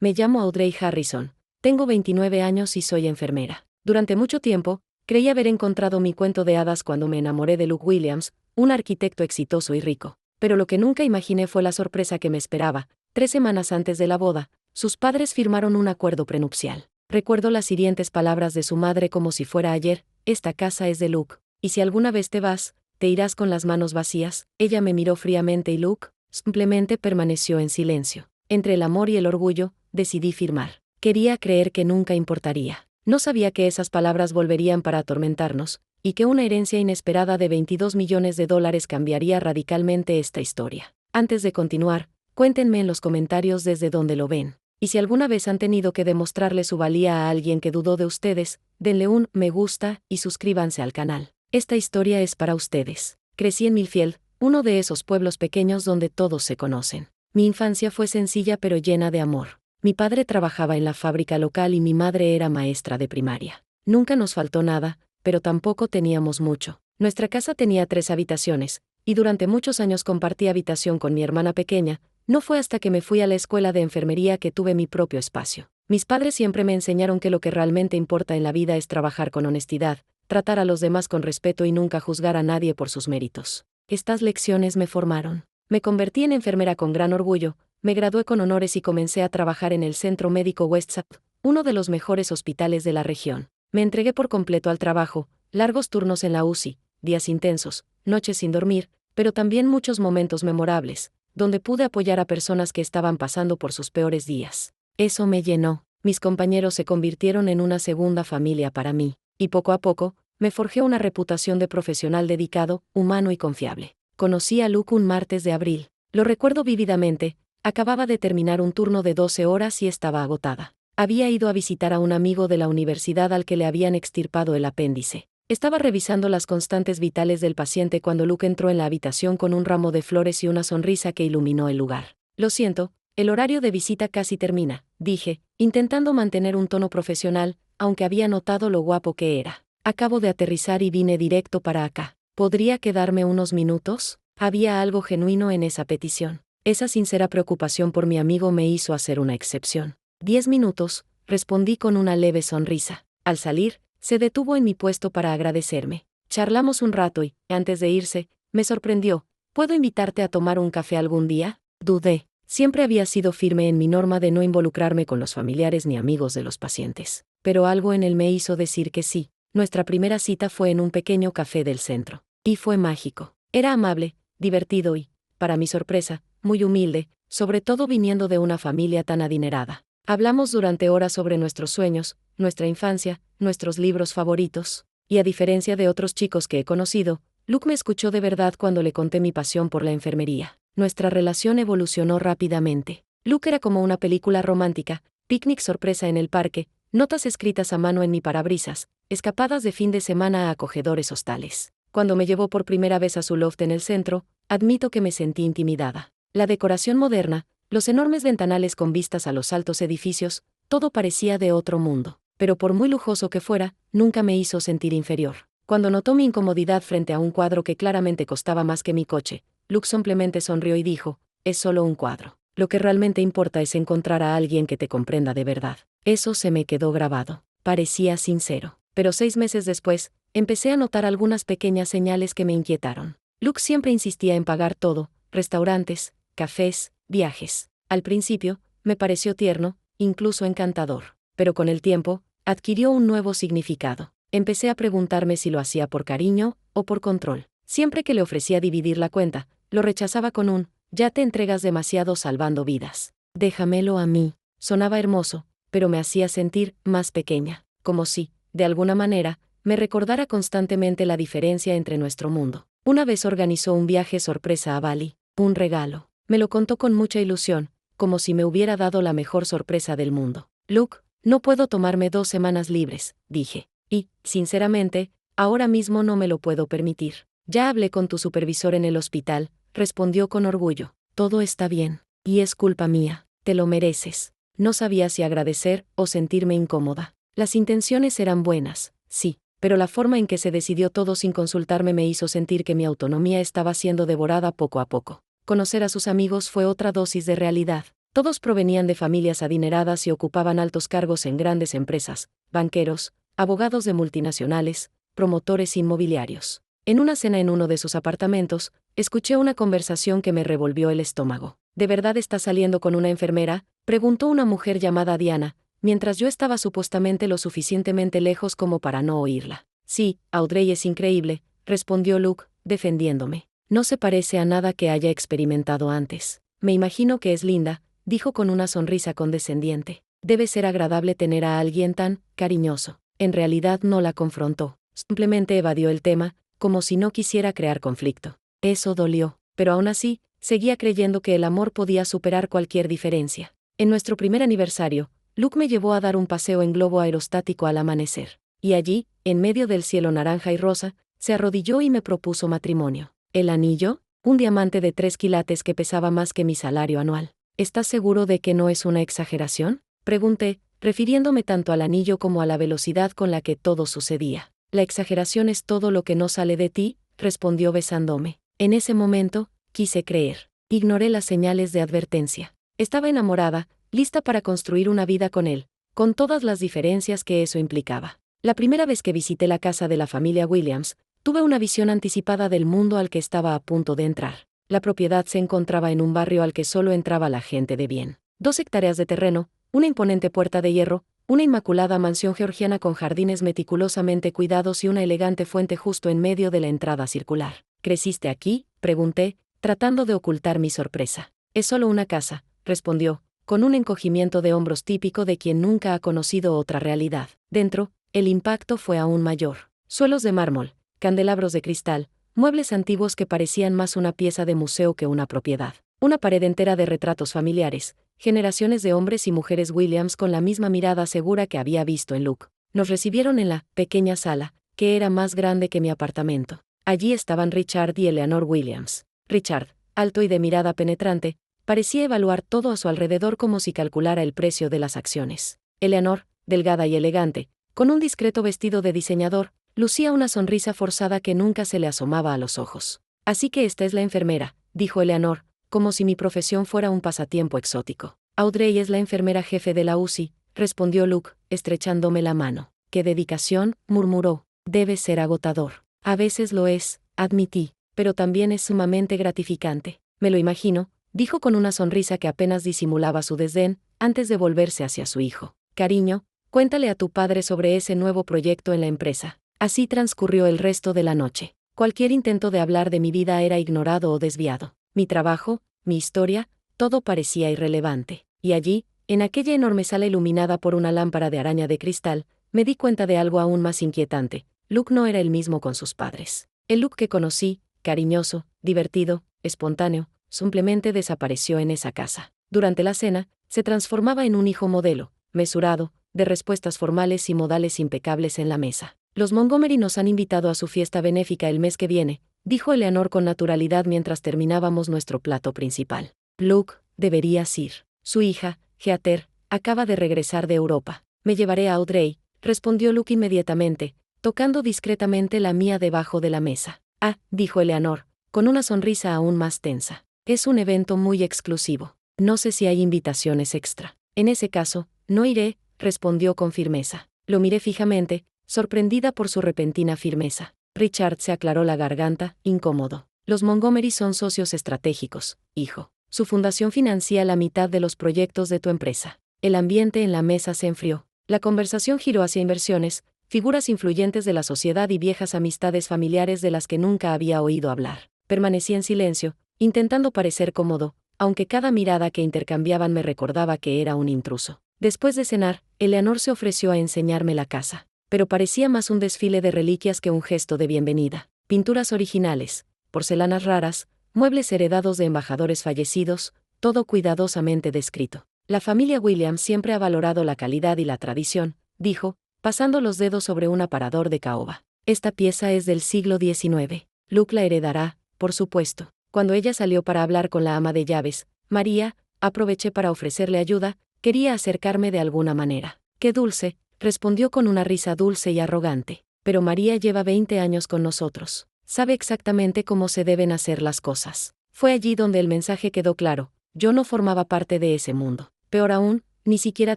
Me llamo Audrey Harrison, tengo 29 años y soy enfermera. Durante mucho tiempo, creí haber encontrado mi cuento de hadas cuando me enamoré de Luke Williams, un arquitecto exitoso y rico. Pero lo que nunca imaginé fue la sorpresa que me esperaba. 3 semanas antes de la boda, sus padres firmaron un acuerdo prenupcial. Recuerdo las hirientes palabras de su madre como si fuera ayer: esta casa es de Luke, y si alguna vez te vas, te irás con las manos vacías. Ella me miró fríamente y Luke simplemente permaneció en silencio. Entre el amor y el orgullo, decidí firmar. Quería creer que nunca importaría. No sabía que esas palabras volverían para atormentarnos, y que una herencia inesperada de $22 millones cambiaría radicalmente esta historia. Antes de continuar, cuéntenme en los comentarios desde dónde lo ven. Y si alguna vez han tenido que demostrarle su valía a alguien que dudó de ustedes, denle un me gusta y suscríbanse al canal. Esta historia es para ustedes. Crecí en Millfield, uno de esos pueblos pequeños donde todos se conocen. Mi infancia fue sencilla pero llena de amor. Mi padre trabajaba en la fábrica local y mi madre era maestra de primaria. Nunca nos faltó nada, pero tampoco teníamos mucho. Nuestra casa tenía 3 habitaciones, y durante muchos años compartí habitación con mi hermana pequeña. No fue hasta que me fui a la escuela de enfermería que tuve mi propio espacio. Mis padres siempre me enseñaron que lo que realmente importa en la vida es trabajar con honestidad, tratar a los demás con respeto y nunca juzgar a nadie por sus méritos. Estas lecciones me formaron. Me convertí en enfermera con gran orgullo, me gradué con honores y comencé a trabajar en el Centro Médico Westside, uno de los mejores hospitales de la región. Me entregué por completo al trabajo, largos turnos en la UCI, días intensos, noches sin dormir, pero también muchos momentos memorables, donde pude apoyar a personas que estaban pasando por sus peores días. Eso me llenó. Mis compañeros se convirtieron en una segunda familia para mí, y poco a poco, me forjé una reputación de profesional dedicado, humano y confiable. Conocí a Luke un martes de abril. Lo recuerdo vívidamente. Acababa de terminar un turno de 12 horas y estaba agotada. Había ido a visitar a un amigo de la universidad al que le habían extirpado el apéndice. Estaba revisando las constantes vitales del paciente cuando Luke entró en la habitación con un ramo de flores y una sonrisa que iluminó el lugar. Lo siento, el horario de visita casi termina, dije, intentando mantener un tono profesional, aunque había notado lo guapo que era. Acabo de aterrizar y vine directo para acá. ¿Podría quedarme unos minutos? Había algo genuino en esa petición. Esa sincera preocupación por mi amigo me hizo hacer una excepción. 10 minutos, respondí con una leve sonrisa. Al salir, se detuvo en mi puesto para agradecerme. Charlamos un rato y, antes de irse, me sorprendió. ¿Puedo invitarte a tomar un café algún día? Dudé. Siempre había sido firme en mi norma de no involucrarme con los familiares ni amigos de los pacientes. Pero algo en él me hizo decir que sí. Nuestra primera cita fue en un pequeño café del centro. Y fue mágico. Era amable, divertido y, para mi sorpresa, muy humilde, sobre todo viniendo de una familia tan adinerada. Hablamos durante horas sobre nuestros sueños, nuestra infancia, nuestros libros favoritos, y a diferencia de otros chicos que he conocido, Luke me escuchó de verdad cuando le conté mi pasión por la enfermería. Nuestra relación evolucionó rápidamente. Luke era como una película romántica: picnic sorpresa en el parque, notas escritas a mano en mi parabrisas, escapadas de fin de semana a acogedores hostales. Cuando me llevó por primera vez a su loft en el centro, admito que me sentí intimidada. La decoración moderna, los enormes ventanales con vistas a los altos edificios, todo parecía de otro mundo. Pero por muy lujoso que fuera, nunca me hizo sentir inferior. Cuando notó mi incomodidad frente a un cuadro que claramente costaba más que mi coche, Luke simplemente sonrió y dijo: es solo un cuadro. Lo que realmente importa es encontrar a alguien que te comprenda de verdad. Eso se me quedó grabado. Parecía sincero. Pero 6 meses después, empecé a notar algunas pequeñas señales que me inquietaron. Luke siempre insistía en pagar todo: restaurantes, cafés, viajes. Al principio, me pareció tierno, incluso encantador. Pero con el tiempo, adquirió un nuevo significado. Empecé a preguntarme si lo hacía por cariño o por control. Siempre que le ofrecía dividir la cuenta, lo rechazaba con un: ya te entregas demasiado salvando vidas. Déjamelo a mí. Sonaba hermoso, pero me hacía sentir más pequeña. Como si, de alguna manera, me recordara constantemente la diferencia entre nuestro mundo. Una vez organizó un viaje sorpresa a Bali, un regalo. Me lo contó con mucha ilusión, como si me hubiera dado la mejor sorpresa del mundo. Luke, no puedo tomarme 2 semanas libres, dije. Y, sinceramente, ahora mismo no me lo puedo permitir. Ya hablé con tu supervisor en el hospital, respondió con orgullo. Todo está bien. Y es culpa mía. Te lo mereces. No sabía si agradecer o sentirme incómoda. Las intenciones eran buenas, sí, pero la forma en que se decidió todo sin consultarme me hizo sentir que mi autonomía estaba siendo devorada poco a poco. Conocer a sus amigos fue otra dosis de realidad. Todos provenían de familias adineradas y ocupaban altos cargos en grandes empresas, banqueros, abogados de multinacionales, promotores inmobiliarios. En una cena en uno de sus apartamentos, escuché una conversación que me revolvió el estómago. ¿De verdad está saliendo con una enfermera?, preguntó una mujer llamada Diana, mientras yo estaba supuestamente lo suficientemente lejos como para no oírla. Sí, Audrey es increíble, respondió Luke, defendiéndome. No se parece a nada que haya experimentado antes. Me imagino que es linda, dijo con una sonrisa condescendiente. Debe ser agradable tener a alguien tan cariñoso. En realidad no la confrontó. Simplemente evadió el tema, como si no quisiera crear conflicto. Eso dolió, pero aún así, seguía creyendo que el amor podía superar cualquier diferencia. En nuestro primer aniversario, Luke me llevó a dar un paseo en globo aerostático al amanecer. Y allí, en medio del cielo naranja y rosa, se arrodilló y me propuso matrimonio. ¿El anillo? Un diamante de 3 quilates que pesaba más que mi salario anual. ¿Estás seguro de que no es una exageración?, pregunté, refiriéndome tanto al anillo como a la velocidad con la que todo sucedía. La exageración es todo lo que no sale de ti, respondió besándome. En ese momento, quise creer. Ignoré las señales de advertencia. Estaba enamorada, lista para construir una vida con él, con todas las diferencias que eso implicaba. La primera vez que visité la casa de la familia Williams, tuve una visión anticipada del mundo al que estaba a punto de entrar. La propiedad se encontraba en un barrio al que solo entraba la gente de bien. 2 hectáreas de terreno, una imponente puerta de hierro, una inmaculada mansión georgiana con jardines meticulosamente cuidados y una elegante fuente justo en medio de la entrada circular. ¿Creciste aquí?, pregunté, tratando de ocultar mi sorpresa. Es solo una casa, respondió, con un encogimiento de hombros típico de quien nunca ha conocido otra realidad. Dentro, el impacto fue aún mayor. Suelos de mármol, candelabros de cristal, muebles antiguos que parecían más una pieza de museo que una propiedad. Una pared entera de retratos familiares, generaciones de hombres y mujeres Williams con la misma mirada segura que había visto en Luke. Nos recibieron en la pequeña sala, que era más grande que mi apartamento. Allí estaban Richard y Eleanor Williams. Richard, alto y de mirada penetrante, parecía evaluar todo a su alrededor como si calculara el precio de las acciones. Eleanor, delgada y elegante, con un discreto vestido de diseñador, lucía una sonrisa forzada que nunca se le asomaba a los ojos. Así que esta es la enfermera, dijo Eleanor, como si mi profesión fuera un pasatiempo exótico. Audrey es la enfermera jefe de la UCI, respondió Luke, estrechándome la mano. ¡Qué dedicación!, murmuró. Debe ser agotador. A veces lo es, admití, pero también es sumamente gratificante. Me lo imagino, dijo con una sonrisa que apenas disimulaba su desdén, antes de volverse hacia su hijo. Cariño, cuéntale a tu padre sobre ese nuevo proyecto en la empresa. Así transcurrió el resto de la noche. Cualquier intento de hablar de mi vida era ignorado o desviado. Mi trabajo, mi historia, todo parecía irrelevante. Y allí, en aquella enorme sala iluminada por una lámpara de araña de cristal, me di cuenta de algo aún más inquietante. Luke no era el mismo con sus padres. El Luke que conocí, cariñoso, divertido, espontáneo, simplemente desapareció en esa casa. Durante la cena, se transformaba en un hijo modelo, mesurado, de respuestas formales y modales impecables en la mesa. Los Montgomery nos han invitado a su fiesta benéfica el mes que viene, dijo Eleanor con naturalidad mientras terminábamos nuestro plato principal. Luke, deberías ir. Su hija, Heather, acaba de regresar de Europa. Me llevaré a Audrey, respondió Luke inmediatamente, tocando discretamente la mía debajo de la mesa. Ah, dijo Eleanor, con una sonrisa aún más tensa. Es un evento muy exclusivo. No sé si hay invitaciones extra. En ese caso, no iré, respondió con firmeza. Lo miré fijamente, sorprendida por su repentina firmeza. Richard se aclaró la garganta, incómodo. Los Montgomery son socios estratégicos, hijo. Su fundación financia la mitad de los proyectos de tu empresa. El ambiente en la mesa se enfrió. La conversación giró hacia inversiones, figuras influyentes de la sociedad y viejas amistades familiares de las que nunca había oído hablar. Permanecí en silencio, intentando parecer cómodo, aunque cada mirada que intercambiaban me recordaba que era un intruso. Después de cenar, Eleanor se ofreció a enseñarme la casa, pero parecía más un desfile de reliquias que un gesto de bienvenida. Pinturas originales, porcelanas raras, muebles heredados de embajadores fallecidos, todo cuidadosamente descrito. La familia Williams siempre ha valorado la calidad y la tradición, dijo, pasando los dedos sobre un aparador de caoba. Esta pieza es del siglo XIX. Luke la heredará, por supuesto. Cuando ella salió para hablar con la ama de llaves, María, aproveché para ofrecerle ayuda, quería acercarme de alguna manera. ¡Qué dulce!, respondió con una risa dulce y arrogante. Pero María lleva 20 años con nosotros. Sabe exactamente cómo se deben hacer las cosas. Fue allí donde el mensaje quedó claro. Yo no formaba parte de ese mundo. Peor aún, ni siquiera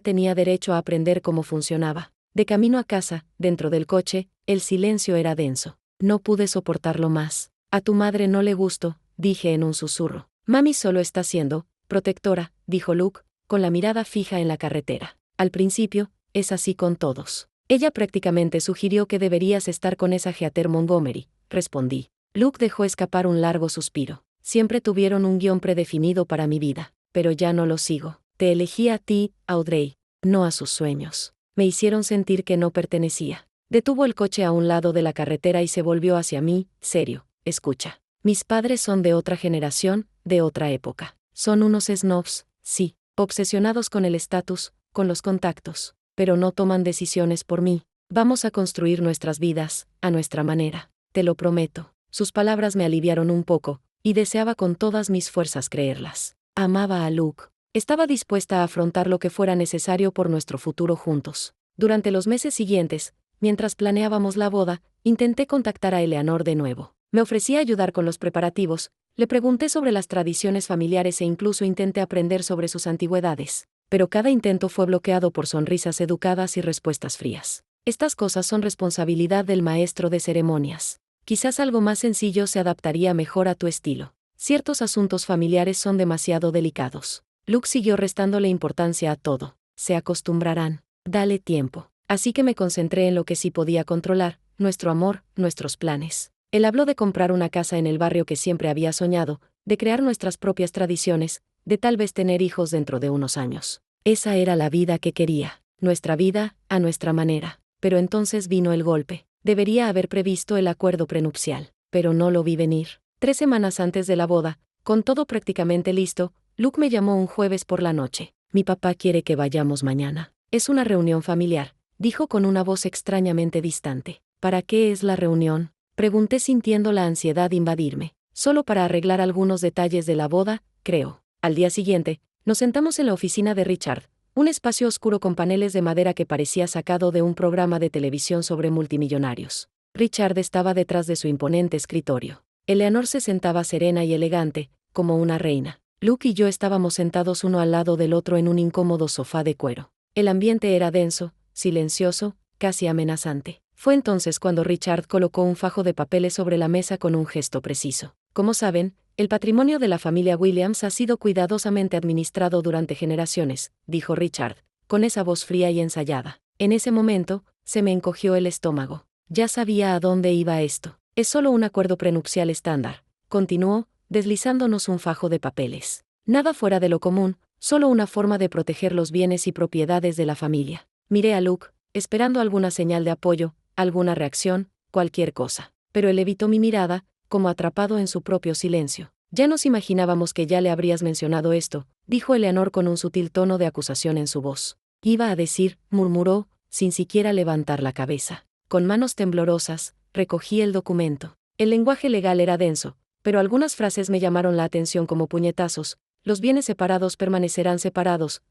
tenía derecho a aprender cómo funcionaba. De camino a casa, dentro del coche, el silencio era denso. No pude soportarlo más. A tu madre no le gustó, dije en un susurro. Mami solo está siendo protectora, dijo Luke, con la mirada fija en la carretera. Al principio, es así con todos. Ella prácticamente sugirió que deberías estar con esa Heather Montgomery, respondí. Luke dejó escapar un largo suspiro. Siempre tuvieron un guión predefinido para mi vida, pero ya no lo sigo. Te elegí a ti, Audrey, no a sus sueños. Me hicieron sentir que no pertenecía. Detuvo el coche a un lado de la carretera y se volvió hacia mí, serio. Escucha. Mis padres son de otra generación, de otra época. Son unos snobs, sí, obsesionados con el estatus, con los contactos, pero no toman decisiones por mí. Vamos a construir nuestras vidas, a nuestra manera. Te lo prometo. Sus palabras me aliviaron un poco, y deseaba con todas mis fuerzas creerlas. Amaba a Luke. Estaba dispuesta a afrontar lo que fuera necesario por nuestro futuro juntos. Durante los meses siguientes, mientras planeábamos la boda, intenté contactar a Eleanor de nuevo. Me ofrecí a ayudar con los preparativos, le pregunté sobre las tradiciones familiares e incluso intenté aprender sobre sus antigüedades. Pero cada intento fue bloqueado por sonrisas educadas y respuestas frías. Estas cosas son responsabilidad del maestro de ceremonias. Quizás algo más sencillo se adaptaría mejor a tu estilo. Ciertos asuntos familiares son demasiado delicados. Luke siguió restándole importancia a todo. Se acostumbrarán. Dale tiempo. Así que me concentré en lo que sí podía controlar, nuestro amor, nuestros planes. Él habló de comprar una casa en el barrio que siempre había soñado, de crear nuestras propias tradiciones, de tal vez tener hijos dentro de unos años. Esa era la vida que quería. Nuestra vida, a nuestra manera. Pero entonces vino el golpe. Debería haber previsto el acuerdo prenupcial, pero no lo vi venir. 3 semanas antes de la boda, con todo prácticamente listo, Luke me llamó un jueves por la noche. Mi papá quiere que vayamos mañana. Es una reunión familiar, dijo con una voz extrañamente distante. ¿Para qué es la reunión? Pregunté sintiendo la ansiedad invadirme. Solo para arreglar algunos detalles de la boda, creo. Al día siguiente, nos sentamos en la oficina de Richard, un espacio oscuro con paneles de madera que parecía sacado de un programa de televisión sobre multimillonarios. Richard estaba detrás de su imponente escritorio. Eleanor se sentaba serena y elegante, como una reina. Luke y yo estábamos sentados uno al lado del otro en un incómodo sofá de cuero. El ambiente era denso, silencioso, casi amenazante. Fue entonces cuando Richard colocó un fajo de papeles sobre la mesa con un gesto preciso. Como saben, el patrimonio de la familia Williams ha sido cuidadosamente administrado durante generaciones, dijo Richard, con esa voz fría y ensayada. En ese momento, se me encogió el estómago. Ya sabía a dónde iba esto. Es solo un acuerdo prenupcial estándar, continuó, deslizándonos un fajo de papeles. Nada fuera de lo común, solo una forma de proteger los bienes y propiedades de la familia. Miré a Luke, esperando alguna señal de apoyo, alguna reacción, cualquier cosa. Pero él evitó mi mirada, como atrapado en su propio silencio. Ya nos imaginábamos que ya le habrías mencionado esto, dijo Eleanor con un sutil tono de acusación en su voz. Iba a decir, murmuró, sin siquiera levantar la cabeza. Con manos temblorosas, recogí el documento. El lenguaje legal era denso, pero algunas frases me llamaron la atención como puñetazos. Los bienes separados permanecerán separados,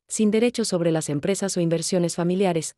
sin derechos sobre las empresas o inversiones familiares,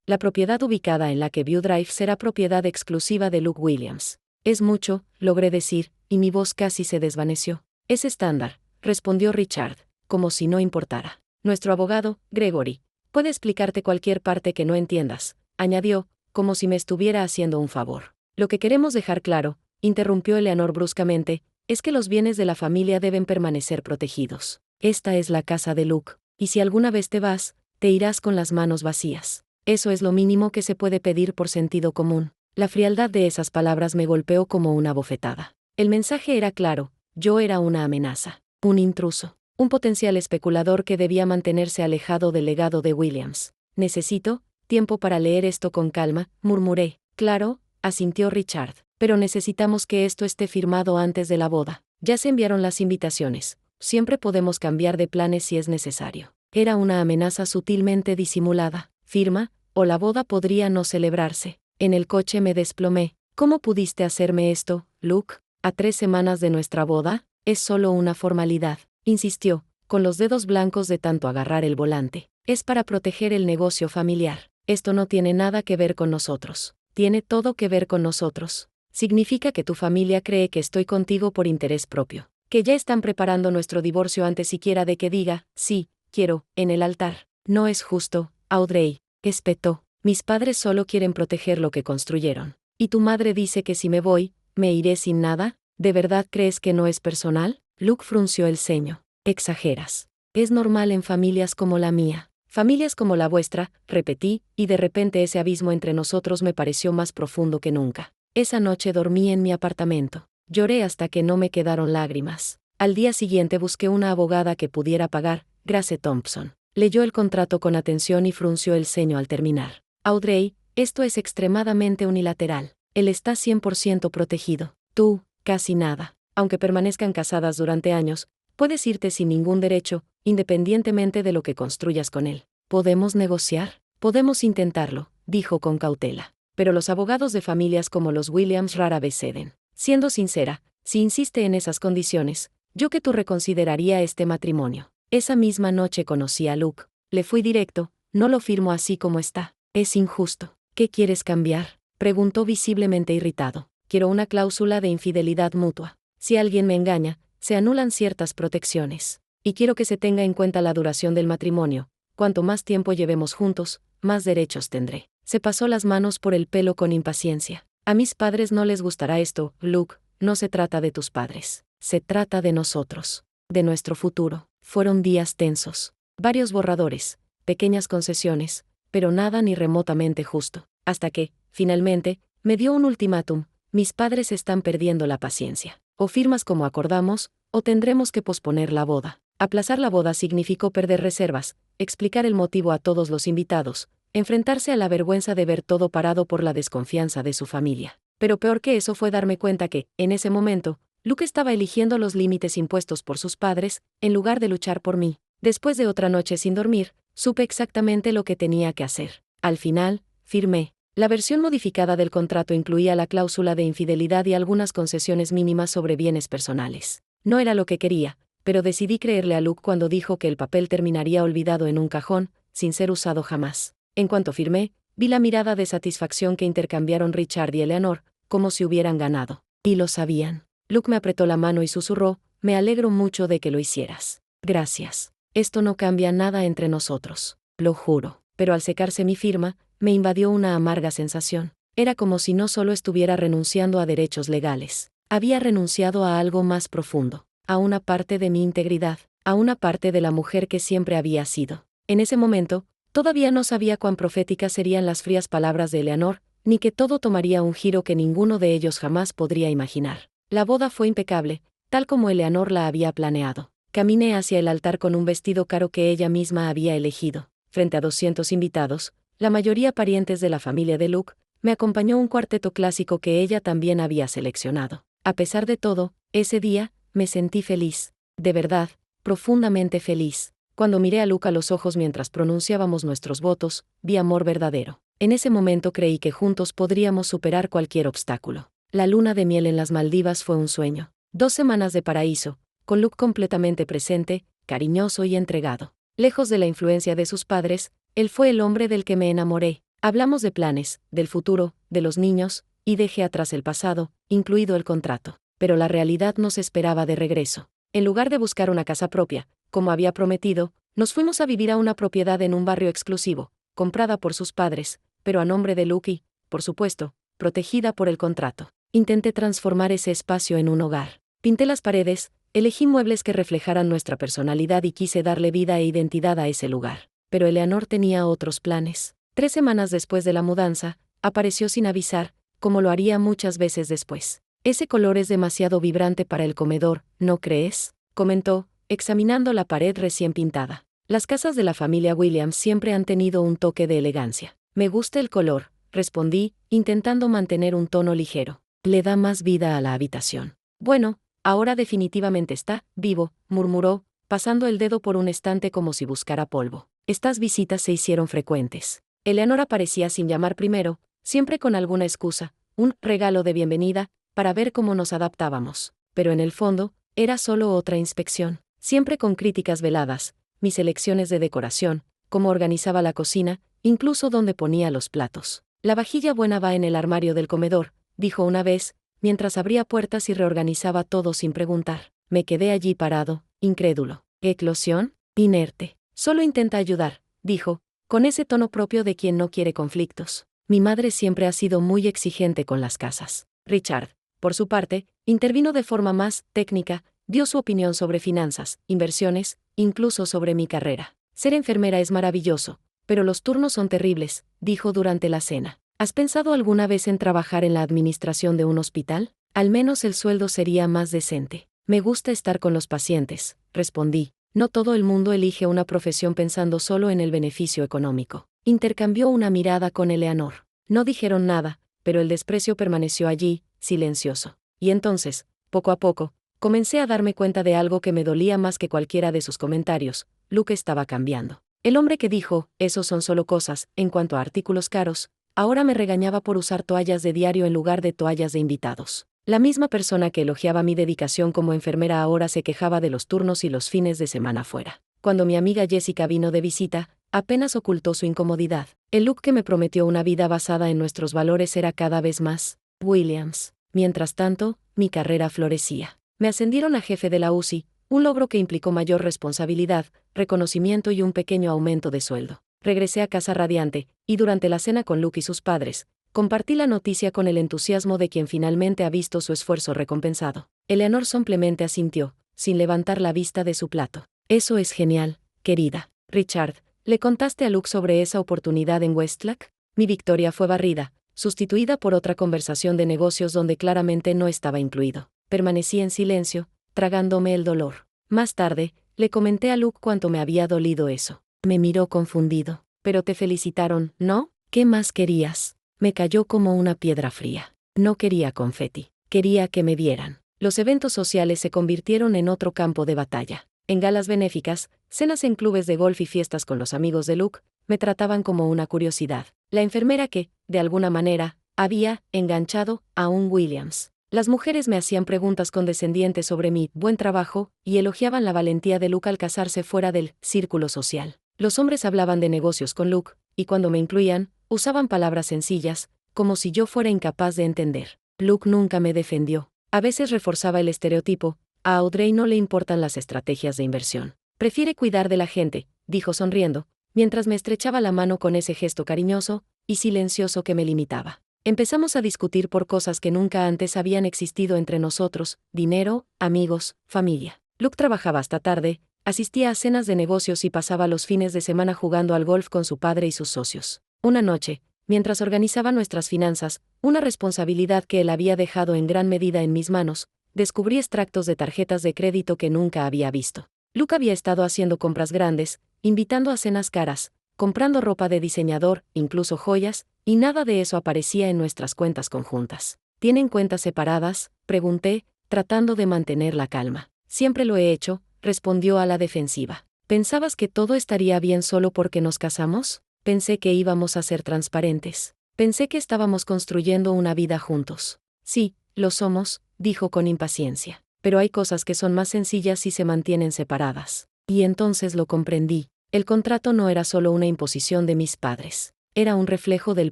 la propiedad ubicada en la que View Drive será propiedad exclusiva de Luke Williams. Es mucho, logré decir, y mi voz casi se desvaneció. Es estándar, respondió Richard, como si no importara. Nuestro abogado, Gregory, puede explicarte cualquier parte que no entiendas, añadió, como si me estuviera haciendo un favor. Lo que queremos dejar claro, interrumpió Eleanor bruscamente, es que los bienes de la familia deben permanecer protegidos. Esta es la casa de Luke, y si alguna vez te vas, te irás con las manos vacías. Eso es lo mínimo que se puede pedir por sentido común. La frialdad de esas palabras me golpeó como una bofetada. El mensaje era claro, yo era una amenaza, un intruso, un potencial especulador que debía mantenerse alejado del legado de Williams. Necesito tiempo para leer esto con calma, murmuré. Claro, asintió Richard, pero necesitamos que esto esté firmado antes de la boda. Ya se enviaron las invitaciones. Siempre podemos cambiar de planes si es necesario. Era una amenaza sutilmente disimulada. Firma, o la boda podría no celebrarse. En el coche me desplomé. ¿Cómo pudiste hacerme esto, Luke? ¿A 3 semanas de nuestra boda? Es solo una formalidad, insistió, con los dedos blancos de tanto agarrar el volante. Es para proteger el negocio familiar. Esto no tiene nada que ver con nosotros. Tiene todo que ver con nosotros. Significa que tu familia cree que estoy contigo por interés propio. que ya están preparando nuestro divorcio antes siquiera de que diga, sí, quiero, en el altar. No es justo, Audrey, espetó. Mis padres solo quieren proteger lo que construyeron. ¿Y tu madre dice que si me voy, me iré sin nada? ¿De verdad crees que no es personal? Luke frunció el ceño. Exageras. Es normal en familias como la mía. Familias como la vuestra, repetí, y de repente ese abismo entre nosotros me pareció más profundo que nunca. Esa noche dormí en mi apartamento. Lloré hasta que no me quedaron lágrimas. Al día siguiente busqué una abogada que pudiera pagar, Grace Thompson. Leyó el contrato con atención y frunció el ceño al terminar. Audrey, esto es extremadamente unilateral. Él está 100% protegido. Tú, casi nada. Aunque permanezcan casadas durante años, puedes irte sin ningún derecho, independientemente de lo que construyas con él. ¿Podemos negociar? Podemos intentarlo, dijo con cautela. Pero los abogados de familias como los Williams rara vez ceden. Siendo sincera, si insiste en esas condiciones, yo que tú reconsideraría este matrimonio. Esa misma noche conocí a Luke. Le fui directo, no lo firmo así como está. Es injusto. ¿Qué quieres cambiar? Preguntó visiblemente irritado. Quiero una cláusula de infidelidad mutua. Si alguien me engaña, se anulan ciertas protecciones. Y quiero que se tenga en cuenta la duración del matrimonio. Cuanto más tiempo llevemos juntos, más derechos tendré. Se pasó las manos por el pelo con impaciencia. A mis padres no les gustará esto, Luke. No se trata de tus padres. Se trata de nosotros. De nuestro futuro. Fueron días tensos. Varios borradores, pequeñas concesiones, pero nada ni remotamente justo. Hasta que, finalmente, me dio un ultimátum. Mis padres están perdiendo la paciencia. O firmas como acordamos, o tendremos que posponer la boda. Aplazar la boda significó perder reservas, explicar el motivo a todos los invitados, enfrentarse a la vergüenza de ver todo parado por la desconfianza de su familia. Pero peor que eso fue darme cuenta que, en ese momento, Luke estaba eligiendo los límites impuestos por sus padres, en lugar de luchar por mí. Después de otra noche sin dormir, supe exactamente lo que tenía que hacer. Al final, firmé. La versión modificada del contrato incluía la cláusula de infidelidad y algunas concesiones mínimas sobre bienes personales. No era lo que quería, pero decidí creerle a Luke cuando dijo que el papel terminaría olvidado en un cajón, sin ser usado jamás. En cuanto firmé, vi la mirada de satisfacción que intercambiaron Richard y Eleanor, como si hubieran ganado. Y lo sabían. Luke me apretó la mano y susurró, me alegro mucho de que lo hicieras. Gracias. Esto no cambia nada entre nosotros. Lo juro. Pero al secarse mi firma, me invadió una amarga sensación. Era como si no solo estuviera renunciando a derechos legales. Había renunciado a algo más profundo. A una parte de mi integridad. A una parte de la mujer que siempre había sido. En ese momento, todavía no sabía cuán proféticas serían las frías palabras de Eleanor, ni que todo tomaría un giro que ninguno de ellos jamás podría imaginar. La boda fue impecable, tal como Eleanor la había planeado. Caminé hacia el altar con un vestido caro que ella misma había elegido. Frente a 200 invitados, la mayoría parientes de la familia de Luke, me acompañó un cuarteto clásico que ella también había seleccionado. A pesar de todo, ese día, me sentí feliz. De verdad, profundamente feliz. Cuando miré a Luke a los ojos mientras pronunciábamos nuestros votos, vi amor verdadero. En ese momento creí que juntos podríamos superar cualquier obstáculo. La luna de miel en las Maldivas fue un sueño. 2 semanas de paraíso, con Luke completamente presente, cariñoso y entregado. Lejos de la influencia de sus padres, él fue el hombre del que me enamoré. Hablamos de planes, del futuro, de los niños, y dejé atrás el pasado, incluido el contrato. Pero la realidad nos esperaba de regreso. En lugar de buscar una casa propia, como había prometido, nos fuimos a vivir a una propiedad en un barrio exclusivo, comprada por sus padres, pero a nombre de Luke y, por supuesto, protegida por el contrato. Intenté transformar ese espacio en un hogar. Pinté las paredes, elegí muebles que reflejaran nuestra personalidad y quise darle vida e identidad a ese lugar. Pero Eleanor tenía otros planes. 3 semanas después de la mudanza, apareció sin avisar, como lo haría muchas veces después. Ese color es demasiado vibrante para el comedor, ¿no crees?, comentó, examinando la pared recién pintada. Las casas de la familia Williams siempre han tenido un toque de elegancia. Me gusta el color, respondí, intentando mantener un tono ligero. Le da más vida a la habitación. Bueno, ahora definitivamente está vivo, murmuró, pasando el dedo por un estante como si buscara polvo. Estas visitas se hicieron frecuentes. Eleanor aparecía sin llamar primero, siempre con alguna excusa, un regalo de bienvenida, para ver cómo nos adaptábamos. Pero en el fondo, era solo otra inspección, siempre con críticas veladas, mis elecciones de decoración, cómo organizaba la cocina, incluso dónde ponía los platos. La vajilla buena va en el armario del comedor, dijo una vez, mientras abría puertas y reorganizaba todo sin preguntar. Me quedé allí parado, incrédulo. ¿Eclosión? Inerte. Solo intenta ayudar, dijo, con ese tono propio de quien no quiere conflictos. Mi madre siempre ha sido muy exigente con las casas. Richard, por su parte, intervino de forma más técnica, dio su opinión sobre finanzas, inversiones, incluso sobre mi carrera. Ser enfermera es maravilloso, pero los turnos son terribles, dijo durante la cena. ¿Has pensado alguna vez en trabajar en la administración de un hospital? Al menos el sueldo sería más decente. Me gusta estar con los pacientes, respondí. No todo el mundo elige una profesión pensando solo en el beneficio económico. Intercambió una mirada con Eleanor. No dijeron nada, pero el desprecio permaneció allí, silencioso. Y entonces, poco a poco, comencé a darme cuenta de algo que me dolía más que cualquiera de sus comentarios. Luke estaba cambiando. El hombre que dijo, esos son solo cosas, en cuanto a artículos caros, ahora me regañaba por usar toallas de diario en lugar de toallas de invitados. La misma persona que elogiaba mi dedicación como enfermera ahora se quejaba de los turnos y los fines de semana fuera. Cuando mi amiga Jessica vino de visita, apenas ocultó su incomodidad. El Luke que me prometió una vida basada en nuestros valores era cada vez más Williams. Mientras tanto, mi carrera florecía. Me ascendieron a jefe de la UCI, un logro que implicó mayor responsabilidad, reconocimiento y un pequeño aumento de sueldo. Regresé a casa radiante, y durante la cena con Luke y sus padres, compartí la noticia con el entusiasmo de quien finalmente ha visto su esfuerzo recompensado. Eleanor simplemente asintió, sin levantar la vista de su plato. Eso es genial, querida. Richard, ¿le contaste a Luke sobre esa oportunidad en Westlack? Mi victoria fue barrida, sustituida por otra conversación de negocios donde claramente no estaba incluido. Permanecí en silencio, tragándome el dolor. Más tarde, le comenté a Luke cuánto me había dolido eso. Me miró confundido. Pero te felicitaron, ¿no? ¿Qué más querías? Me cayó como una piedra fría. No quería confeti. Quería que me vieran. Los eventos sociales se convirtieron en otro campo de batalla. En galas benéficas, cenas en clubes de golf y fiestas con los amigos de Luke, me trataban como una curiosidad. La enfermera que, de alguna manera, había enganchado a un Williams. Las mujeres me hacían preguntas condescendientes sobre mi buen trabajo y elogiaban la valentía de Luke al casarse fuera del círculo social. Los hombres hablaban de negocios con Luke, y cuando me incluían, usaban palabras sencillas, como si yo fuera incapaz de entender. Luke nunca me defendió. A veces reforzaba el estereotipo, a Audrey no le importan las estrategias de inversión. Prefiere cuidar de la gente, dijo sonriendo, mientras me estrechaba la mano con ese gesto cariñoso y silencioso que me limitaba. Empezamos a discutir por cosas que nunca antes habían existido entre nosotros: dinero, amigos, familia. Luke trabajaba hasta tarde, asistía a cenas de negocios y pasaba los fines de semana jugando al golf con su padre y sus socios. Una noche, mientras organizaba nuestras finanzas, una responsabilidad que él había dejado en gran medida en mis manos, descubrí extractos de tarjetas de crédito que nunca había visto. Luke había estado haciendo compras grandes, invitando a cenas caras, comprando ropa de diseñador, incluso joyas, y nada de eso aparecía en nuestras cuentas conjuntas. ¿Tienen cuentas separadas?, pregunté, tratando de mantener la calma. Siempre lo he hecho, respondió a la defensiva. ¿Pensabas que todo estaría bien solo porque nos casamos? Pensé que íbamos a ser transparentes. Pensé que estábamos construyendo una vida juntos. Sí, lo somos, dijo con impaciencia. Pero hay cosas que son más sencillas si se mantienen separadas. Y entonces lo comprendí. El contrato no era solo una imposición de mis padres. Era un reflejo del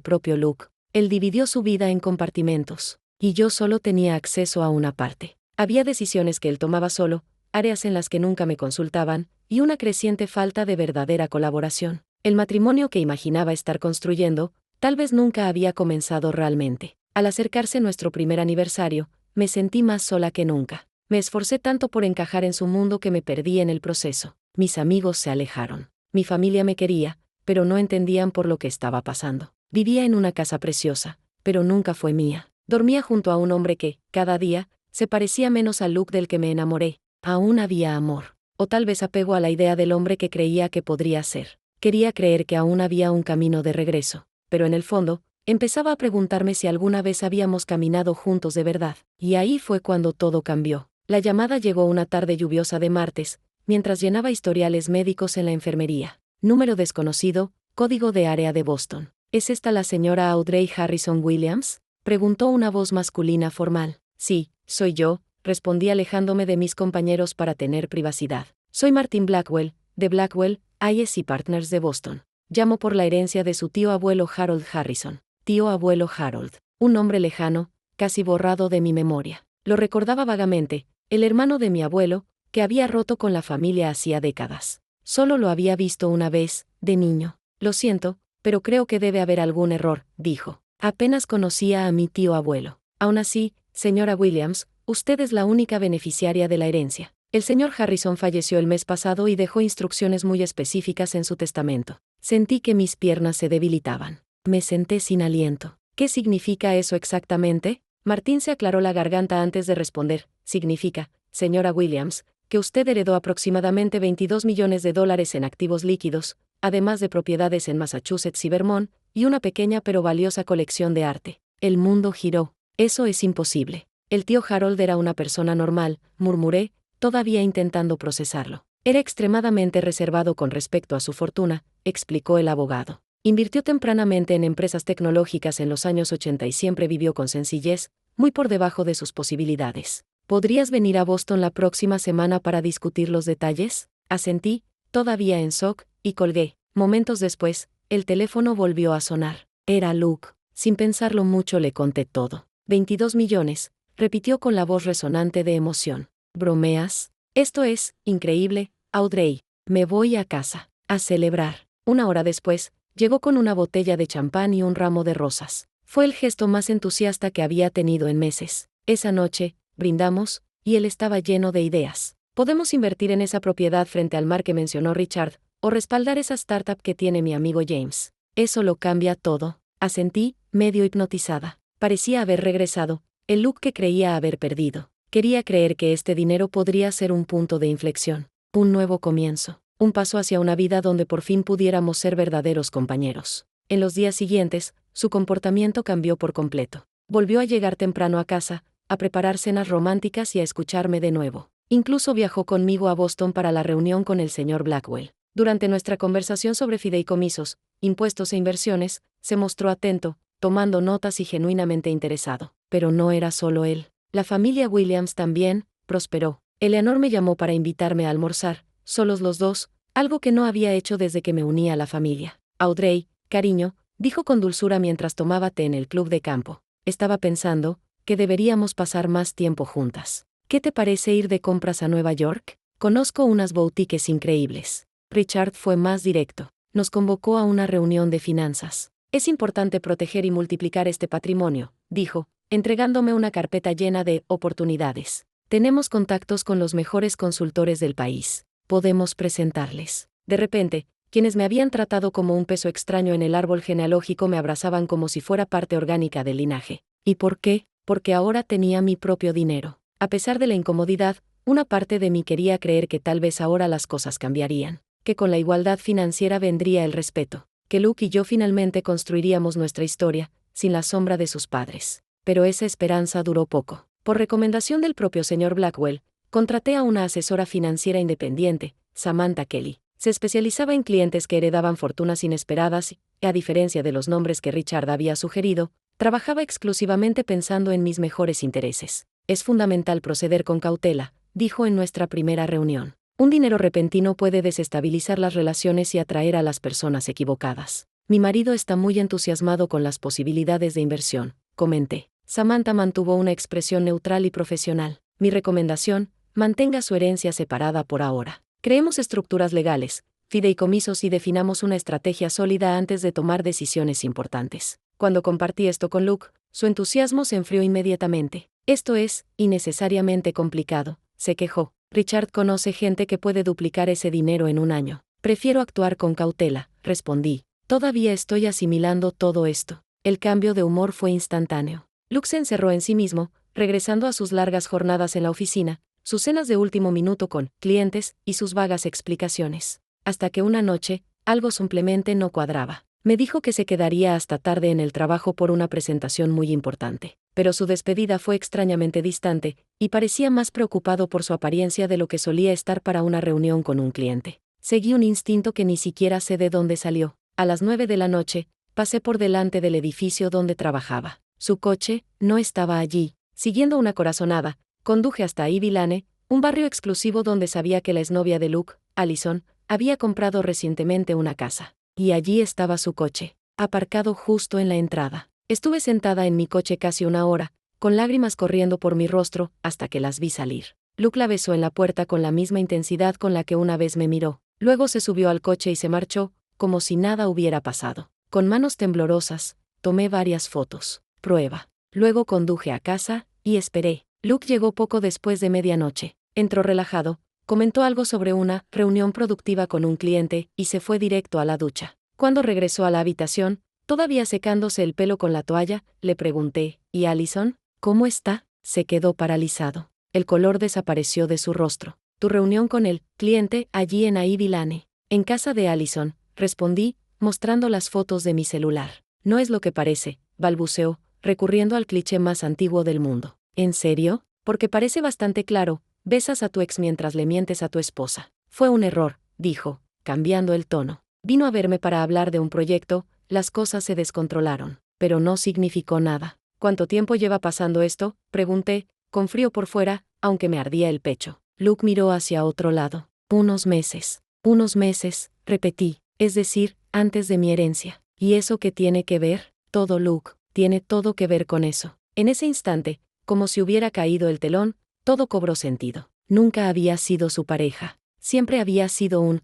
propio Luke. Él dividió su vida en compartimentos, y yo solo tenía acceso a una parte. Había decisiones que él tomaba solo, áreas en las que nunca me consultaban, y una creciente falta de verdadera colaboración. El matrimonio que imaginaba estar construyendo, tal vez nunca había comenzado realmente. Al acercarse nuestro primer aniversario, me sentí más sola que nunca. Me esforcé tanto por encajar en su mundo que me perdí en el proceso. Mis amigos se alejaron. Mi familia me quería, pero no entendían por lo que estaba pasando. Vivía en una casa preciosa, pero nunca fue mía. Dormía junto a un hombre que, cada día, se parecía menos al Luke del que me enamoré. Aún había amor. O tal vez apego a la idea del hombre que creía que podría ser. Quería creer que aún había un camino de regreso. Pero en el fondo, empezaba a preguntarme si alguna vez habíamos caminado juntos de verdad. Y ahí fue cuando todo cambió. La llamada llegó una tarde lluviosa de martes, mientras llenaba historiales médicos en la enfermería. Número desconocido, código de área de Boston. ¿Es esta la señora Audrey Harrison Williams?, preguntó una voz masculina formal. Sí, soy yo, respondí alejándome de mis compañeros para tener privacidad. Soy Martin Blackwell, de Blackwell, ISC Partners de Boston. Llamo por la herencia de su tío abuelo Harold Harrison. Tío abuelo Harold. Un nombre lejano, casi borrado de mi memoria. Lo recordaba vagamente, el hermano de mi abuelo, que había roto con la familia hacía décadas. Solo lo había visto una vez, de niño. Lo siento, pero creo que debe haber algún error, dijo. Apenas conocía a mi tío abuelo. Aún así, señora Williams, usted es la única beneficiaria de la herencia. El señor Harrison falleció el mes pasado y dejó instrucciones muy específicas en su testamento. Sentí que mis piernas se debilitaban. Me senté sin aliento. ¿Qué significa eso exactamente? Martín se aclaró la garganta antes de responder. Significa, señora Williams, que usted heredó aproximadamente $22 millones en activos líquidos, además de propiedades en Massachusetts y Vermont, y una pequeña pero valiosa colección de arte. El mundo giró. Eso es imposible. El tío Harold era una persona normal, murmuré, todavía intentando procesarlo. Era extremadamente reservado con respecto a su fortuna, explicó el abogado. Invirtió tempranamente en empresas tecnológicas en los años 80 y siempre vivió con sencillez, muy por debajo de sus posibilidades. ¿Podrías venir a Boston la próxima semana para discutir los detalles? Asentí, todavía en shock, y colgué. Momentos después, el teléfono volvió a sonar. Era Luke. Sin pensarlo mucho le conté todo. 22 millones, repitió con la voz resonante de emoción. ¿Bromeas? Esto es increíble, Audrey. Me voy a casa. A celebrar. Una hora después, llegó con una botella de champán y un ramo de rosas. Fue el gesto más entusiasta que había tenido en meses. Esa noche, brindamos, y él estaba lleno de ideas. Podemos invertir en esa propiedad frente al mar que mencionó Richard, o respaldar esa startup que tiene mi amigo James. Eso lo cambia todo. Asentí, medio hipnotizada. Parecía haber regresado, el look que creía haber perdido. Quería creer que este dinero podría ser un punto de inflexión, un nuevo comienzo, un paso hacia una vida donde por fin pudiéramos ser verdaderos compañeros. En los días siguientes, su comportamiento cambió por completo. Volvió a llegar temprano a casa, a preparar cenas románticas y a escucharme de nuevo. Incluso viajó conmigo a Boston para la reunión con el señor Blackwell. Durante nuestra conversación sobre fideicomisos, impuestos e inversiones, se mostró atento, tomando notas y genuinamente interesado. Pero no era solo él. La familia Williams también prosperó. Eleanor me llamó para invitarme a almorzar, solos los dos, algo que no había hecho desde que me uní a la familia. Audrey, cariño, dijo con dulzura mientras tomaba té en el club de campo. Estaba pensando que deberíamos pasar más tiempo juntas. ¿Qué te parece ir de compras a Nueva York? Conozco unas boutiques increíbles. Richard fue más directo. Nos convocó a una reunión de finanzas. Es importante proteger y multiplicar este patrimonio, dijo, entregándome una carpeta llena de oportunidades. Tenemos contactos con los mejores consultores del país. Podemos presentarles. De repente, quienes me habían tratado como un peso extraño en el árbol genealógico me abrazaban como si fuera parte orgánica del linaje. ¿Y por qué? Porque ahora tenía mi propio dinero. A pesar de la incomodidad, una parte de mí quería creer que tal vez ahora las cosas cambiarían, que con la igualdad financiera vendría el respeto, que Luke y yo finalmente construiríamos nuestra historia, sin la sombra de sus padres. Pero esa esperanza duró poco. Por recomendación del propio señor Blackwell, contraté a una asesora financiera independiente, Samantha Kelly. Se especializaba en clientes que heredaban fortunas inesperadas y, a diferencia de los nombres que Richard había sugerido, trabajaba exclusivamente pensando en mis mejores intereses. Es fundamental proceder con cautela, dijo en nuestra primera reunión. Un dinero repentino puede desestabilizar las relaciones y atraer a las personas equivocadas. Mi marido está muy entusiasmado con las posibilidades de inversión, comenté. Samantha mantuvo una expresión neutral y profesional. Mi recomendación, mantenga su herencia separada por ahora. Creemos estructuras legales, fideicomisos y definamos una estrategia sólida antes de tomar decisiones importantes. Cuando compartí esto con Luke, su entusiasmo se enfrió inmediatamente. Esto es innecesariamente complicado, se quejó. Richard conoce gente que puede duplicar ese dinero en un año. Prefiero actuar con cautela, respondí. Todavía estoy asimilando todo esto. El cambio de humor fue instantáneo. Luke se encerró en sí mismo, regresando a sus largas jornadas en la oficina, sus cenas de último minuto con clientes y sus vagas explicaciones. Hasta que una noche, algo simplemente no cuadraba. Me dijo que se quedaría hasta tarde en el trabajo por una presentación muy importante. Pero su despedida fue extrañamente distante, y parecía más preocupado por su apariencia de lo que solía estar para una reunión con un cliente. Seguí un instinto que ni siquiera sé de dónde salió. A las 9 de la noche, pasé por delante del edificio donde trabajaba. Su coche no estaba allí. Siguiendo una corazonada, conduje hasta Ivy Lane, un barrio exclusivo donde sabía que la exnovia de Luke, Allison, había comprado recientemente una casa. Y allí estaba su coche, aparcado justo en la entrada. Estuve sentada en mi coche casi una hora, con lágrimas corriendo por mi rostro, hasta que las vi salir. Luke la besó en la puerta con la misma intensidad con la que una vez me miró. Luego se subió al coche y se marchó, como si nada hubiera pasado. Con manos temblorosas, tomé varias fotos. Prueba. Luego conduje a casa, y esperé. Luke llegó poco después de medianoche. Entró relajado, comentó algo sobre una reunión productiva con un cliente, y se fue directo a la ducha. Cuando regresó a la habitación, todavía secándose el pelo con la toalla, le pregunté, ¿y Allison? ¿Cómo está? Se quedó paralizado. El color desapareció de su rostro. Tu reunión con el cliente allí en Ivy Lane. En casa de Allison, respondí, mostrando las fotos de mi celular. No es lo que parece, balbuceó, recurriendo al cliché más antiguo del mundo. ¿En serio? Porque parece bastante claro, besas a tu ex mientras le mientes a tu esposa. Fue un error, dijo, cambiando el tono. Vino a verme para hablar de un proyecto, las cosas se descontrolaron, pero no significó nada. ¿Cuánto tiempo lleva pasando esto?, pregunté, con frío por fuera, aunque me ardía el pecho. Luke miró hacia otro lado. Unos meses, repetí, es decir, antes de mi herencia. ¿Y eso qué tiene que ver? Todo, Luke, tiene todo que ver con eso. En ese instante, como si hubiera caído el telón, todo cobró sentido. Nunca había sido su pareja. Siempre había sido un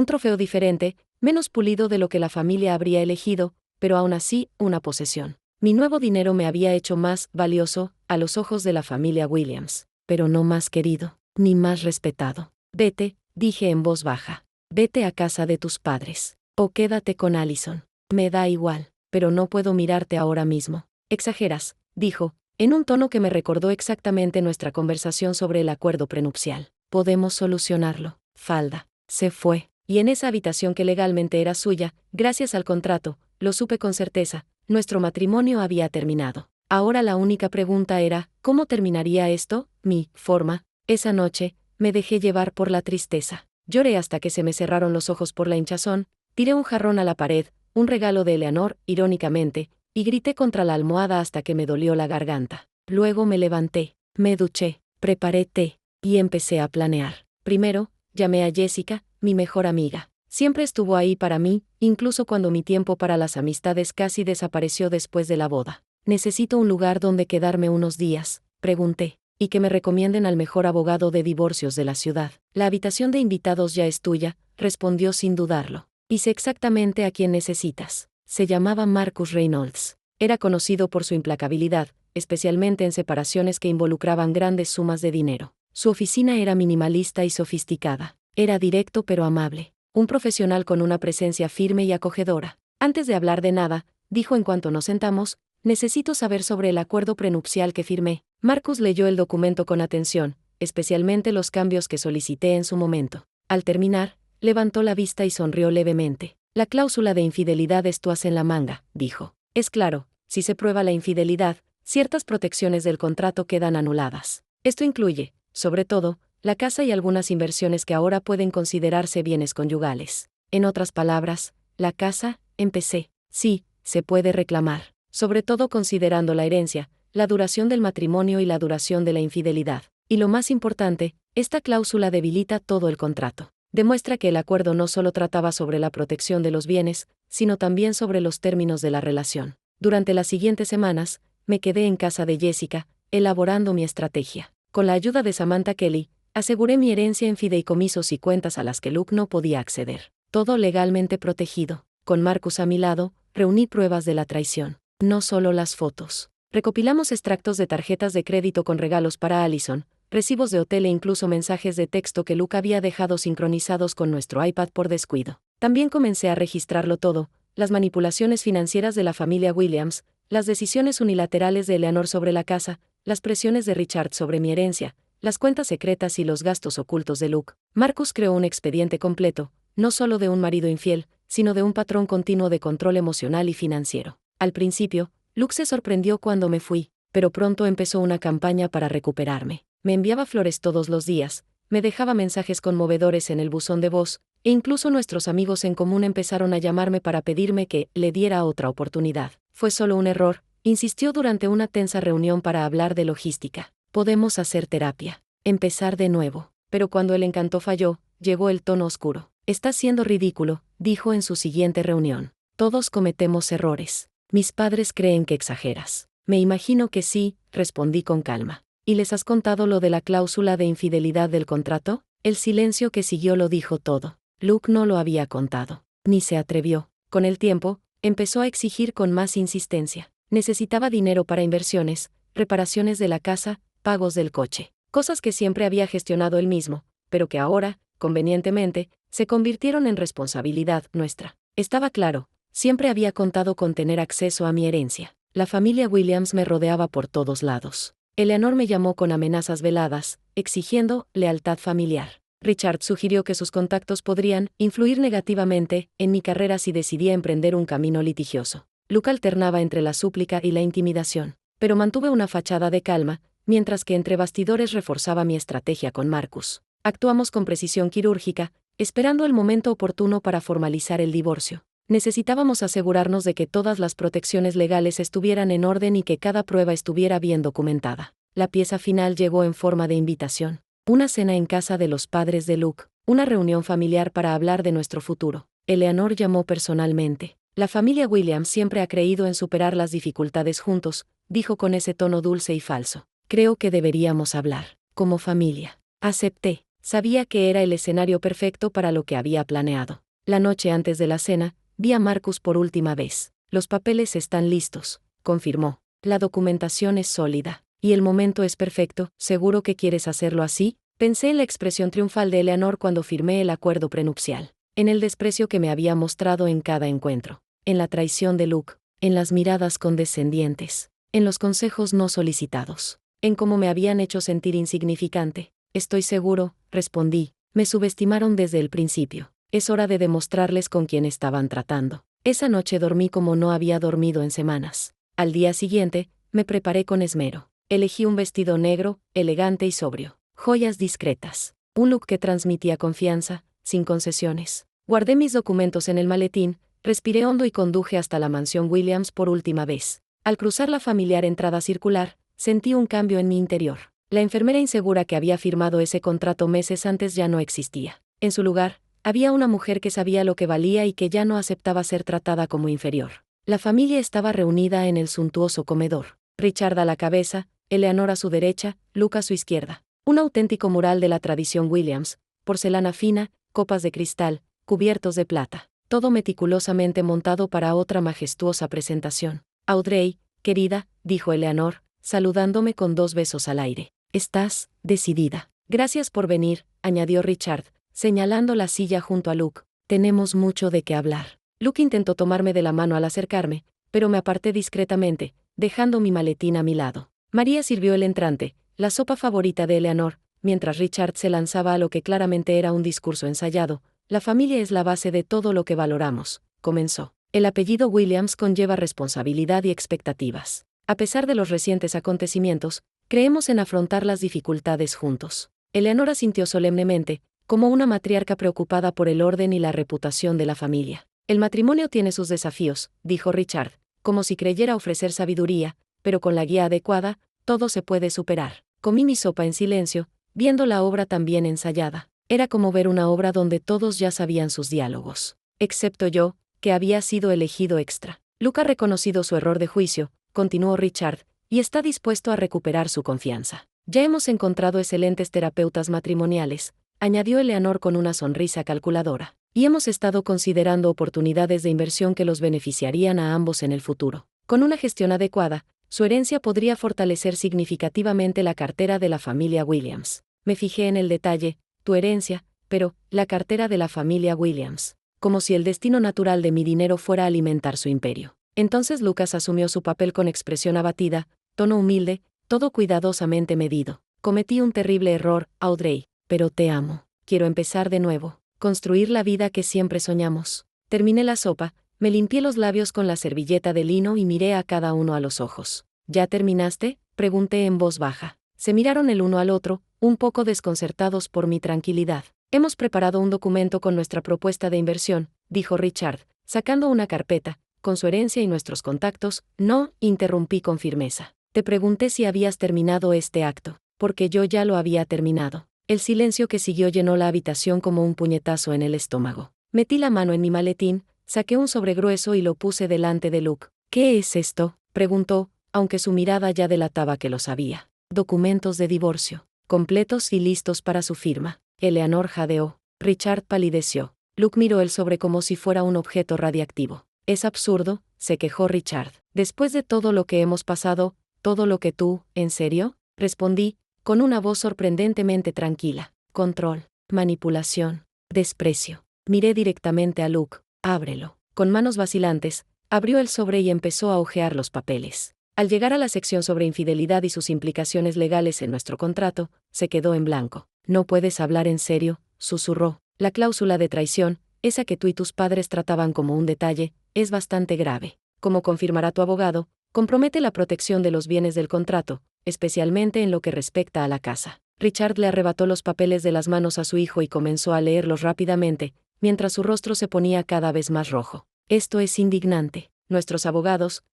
trofeo diferente, menos pulido de lo que la familia habría elegido, pero aún así, una posesión. Mi nuevo dinero me había hecho más valioso, a los ojos de la familia Williams, pero no más querido, ni más respetado. Vete, dije en voz baja. Vete a casa de tus padres. O quédate con Allison. Me da igual, pero no puedo mirarte ahora mismo. Exageras, dijo, en un tono que me recordó exactamente nuestra conversación sobre el acuerdo prenupcial. Podemos solucionarlo. Falda. Se fue. Y en esa habitación que legalmente era suya, gracias al contrato, lo supe con certeza, nuestro matrimonio había terminado. Ahora la única pregunta era, ¿cómo terminaría esto? Mi forma. Esa noche, me dejé llevar por la tristeza. Lloré hasta que se me cerraron los ojos por la hinchazón, tiré un jarrón a la pared, un regalo de Eleanor, irónicamente, y grité contra la almohada hasta que me dolió la garganta. Luego me levanté, me duché, preparé té, y empecé a planear. Primero, llamé a Jessica, mi mejor amiga. Siempre estuvo ahí para mí, incluso cuando mi tiempo para las amistades casi desapareció después de la boda. Necesito un lugar donde quedarme unos días, pregunté, y que me recomienden al mejor abogado de divorcios de la ciudad. La habitación de invitados ya es tuya, respondió sin dudarlo. Y sé exactamente a quién necesitas. Se llamaba Marcus Reynolds. Era conocido por su implacabilidad, especialmente en separaciones que involucraban grandes sumas de dinero. Su oficina era minimalista y sofisticada. Era directo pero amable. Un profesional con una presencia firme y acogedora. Antes de hablar de nada, dijo en cuanto nos sentamos, necesito saber sobre el acuerdo prenupcial que firmé. Marcus leyó el documento con atención, especialmente los cambios que solicité en su momento. Al terminar, levantó la vista y sonrió levemente. La cláusula de infidelidad es tu as en la manga, dijo. Es claro, si se prueba la infidelidad, ciertas protecciones del contrato quedan anuladas. Esto incluye, sobre todo, la casa y algunas inversiones que ahora pueden considerarse bienes conyugales. En otras palabras, la casa, empecé. Sí, se puede reclamar, sobre todo considerando la herencia, la duración del matrimonio y la duración de la infidelidad. Y lo más importante, esta cláusula debilita todo el contrato. Demuestra que el acuerdo no solo trataba sobre la protección de los bienes, sino también sobre los términos de la relación. Durante las siguientes semanas, me quedé en casa de Jessica, elaborando mi estrategia. Con la ayuda de Samantha Kelly, aseguré mi herencia en fideicomisos y cuentas a las que Luke no podía acceder. Todo legalmente protegido. Con Marcus a mi lado, reuní pruebas de la traición. No solo las fotos. Recopilamos extractos de tarjetas de crédito con regalos para Allison, recibos de hotel e incluso mensajes de texto que Luke había dejado sincronizados con nuestro iPad por descuido. También comencé a registrarlo todo, las manipulaciones financieras de la familia Williams, las decisiones unilaterales de Eleanor sobre la casa, las presiones de Richard sobre mi herencia, las cuentas secretas y los gastos ocultos de Luke. Marcus creó un expediente completo, no solo de un marido infiel, sino de un patrón continuo de control emocional y financiero. Al principio, Luke se sorprendió cuando me fui, pero pronto empezó una campaña para recuperarme. Me enviaba flores todos los días, me dejaba mensajes conmovedores en el buzón de voz, e incluso nuestros amigos en común empezaron a llamarme para pedirme que le diera otra oportunidad. Fue solo un error, insistió durante una tensa reunión para hablar de logística. Podemos hacer terapia. Empezar de nuevo. Pero cuando el encanto falló, llegó el tono oscuro. Estás siendo ridículo, dijo en su siguiente reunión. Todos cometemos errores. Mis padres creen que exageras. Me imagino que sí, respondí con calma. ¿Y les has contado lo de la cláusula de infidelidad del contrato? El silencio que siguió lo dijo todo. Luke no lo había contado. Ni se atrevió. Con el tiempo, empezó a exigir con más insistencia. Necesitaba dinero para inversiones, reparaciones de la casa, pagos del coche. Cosas que siempre había gestionado él mismo, pero que ahora, convenientemente, se convirtieron en responsabilidad nuestra. Estaba claro, siempre había contado con tener acceso a mi herencia. La familia Williams me rodeaba por todos lados. Eleanor me llamó con amenazas veladas, exigiendo lealtad familiar. Richard sugirió que sus contactos podrían influir negativamente en mi carrera si decidía emprender un camino litigioso. Luke alternaba entre la súplica y la intimidación, pero mantuve una fachada de calma, mientras que entre bastidores reforzaba mi estrategia con Marcus. Actuamos con precisión quirúrgica, esperando el momento oportuno para formalizar el divorcio. Necesitábamos asegurarnos de que todas las protecciones legales estuvieran en orden y que cada prueba estuviera bien documentada. La pieza final llegó en forma de invitación. Una cena en casa de los padres de Luke, una reunión familiar para hablar de nuestro futuro. Eleanor llamó personalmente. La familia Williams siempre ha creído en superar las dificultades juntos, dijo con ese tono dulce y falso. Creo que deberíamos hablar, como familia. Acepté. Sabía que era el escenario perfecto para lo que había planeado. La noche antes de la cena, vi a Marcus por última vez. Los papeles están listos, confirmó. La documentación es sólida. Y el momento es perfecto. ¿Seguro que quieres hacerlo así? Pensé en la expresión triunfal de Eleanor cuando firmé el acuerdo prenupcial. En el desprecio que me había mostrado en cada encuentro. En la traición de Luke. En las miradas condescendientes. En los consejos no solicitados. En cómo me habían hecho sentir insignificante. Estoy seguro, respondí. Me subestimaron desde el principio. Es hora de demostrarles con quién estaban tratando. Esa noche dormí como no había dormido en semanas. Al día siguiente, me preparé con esmero. Elegí un vestido negro, elegante y sobrio. Joyas discretas. Un look que transmitía confianza, sin concesiones. Guardé mis documentos en el maletín, respiré hondo y conduje hasta la mansión Williams por última vez. Al cruzar la familiar entrada circular, sentí un cambio en mi interior. La enfermera insegura que había firmado ese contrato meses antes ya no existía. En su lugar, había una mujer que sabía lo que valía y que ya no aceptaba ser tratada como inferior. La familia estaba reunida en el suntuoso comedor. Richard a la cabeza, Eleanor a su derecha, Luke a su izquierda. Un auténtico mural de la tradición Williams, porcelana fina, copas de cristal, cubiertos de plata. Todo meticulosamente montado para otra majestuosa presentación. Audrey, querida, dijo Eleanor, saludándome con 2 besos al aire. Estás decidida. Gracias por venir, añadió Richard, señalando la silla junto a Luke. Tenemos mucho de qué hablar. Luke intentó tomarme de la mano al acercarme, pero me aparté discretamente, dejando mi maletín a mi lado. María sirvió el entrante, la sopa favorita de Eleanor, mientras Richard se lanzaba a lo que claramente era un discurso ensayado. La familia es la base de todo lo que valoramos, comenzó. El apellido Williams conlleva responsabilidad y expectativas. A pesar de los recientes acontecimientos, creemos en afrontar las dificultades juntos. Eleanor asintió solemnemente, como una matriarca preocupada por el orden y la reputación de la familia. El matrimonio tiene sus desafíos, dijo Richard, como si creyera ofrecer sabiduría, pero con la guía adecuada, todo se puede superar. Comí mi sopa en silencio, viendo la obra tan bien ensayada. Era como ver una obra donde todos ya sabían sus diálogos. Excepto yo, que había sido elegido extra. Luke ha reconocido su error de juicio, continuó Richard, y está dispuesto a recuperar su confianza. Ya hemos encontrado excelentes terapeutas matrimoniales, añadió Eleanor con una sonrisa calculadora, y hemos estado considerando oportunidades de inversión que los beneficiarían a ambos en el futuro. Con una gestión adecuada, su herencia podría fortalecer significativamente la cartera de la familia Williams. Me fijé en el detalle, tu herencia, pero, la cartera de la familia Williams. Como si el destino natural de mi dinero fuera alimentar su imperio. Entonces Lucas asumió su papel con expresión abatida, tono humilde, todo cuidadosamente medido. Cometí un terrible error, Audrey, pero te amo. Quiero empezar de nuevo, construir la vida que siempre soñamos. Terminé la sopa, me limpié los labios con la servilleta de lino y miré a cada uno a los ojos. ¿Ya terminaste?, pregunté en voz baja. Se miraron el uno al otro, un poco desconcertados por mi tranquilidad. Hemos preparado un documento con nuestra propuesta de inversión, dijo Richard, sacando una carpeta, con su herencia y nuestros contactos. No, interrumpí con firmeza. Te pregunté si habías terminado este acto, porque yo ya lo había terminado. El silencio que siguió llenó la habitación como un puñetazo en el estómago. Metí la mano en mi maletín, saqué un sobre grueso y lo puse delante de Luke. ¿Qué es esto?, preguntó, aunque su mirada ya delataba que lo sabía. Documentos de divorcio, completos y listos para su firma. Eleanor jadeó. Richard palideció. Luke miró el sobre como si fuera un objeto radiactivo. Es absurdo, se quejó Richard. Después de todo lo que hemos pasado, todo lo que tú, ¿en serio? Respondí, con una voz sorprendentemente tranquila. Control, manipulación, desprecio. Miré directamente a Luke. Ábrelo. Con manos vacilantes, abrió el sobre y empezó a hojear los papeles. Al llegar a la sección sobre infidelidad y sus implicaciones legales en nuestro contrato, se quedó en blanco. No puedes hablar en serio, susurró. La cláusula de traición, esa que tú y tus padres trataban como un detalle, es bastante grave. Como confirmará tu abogado, compromete la protección de los bienes del contrato, especialmente en lo que respecta a la casa. Richard le arrebató los papeles de las manos a su hijo y comenzó a leerlos rápidamente, mientras su rostro se ponía cada vez más rojo. Esto es indignante.